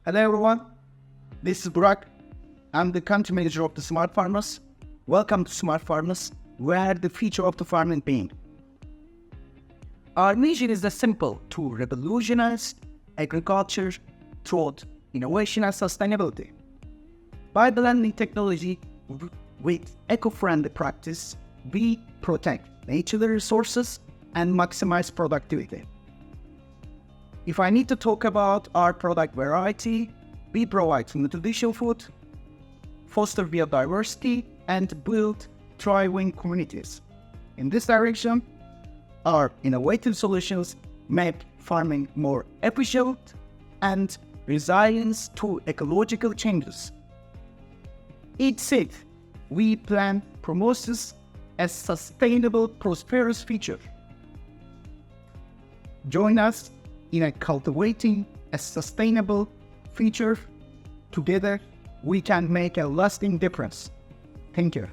Hello everyone, this is Burak. I'm the country manager of the Smart Farmers. Welcome to Smart Farmers, where the future of the farming being. Our mission is simple: to revolutionize agriculture through innovation and sustainability. By blending technology with eco-friendly practice, we protect natural resources and maximize productivity. If I need to talk about our product variety, we provide nutritious food, foster biodiversity, and build thriving communities. In this direction, our innovative solutions make farming more efficient and resilient to ecological changes. Each seed we plant promotes a sustainable, prosperous future. Join us in cultivating a sustainable future. Together, we can make a lasting difference. Thank you.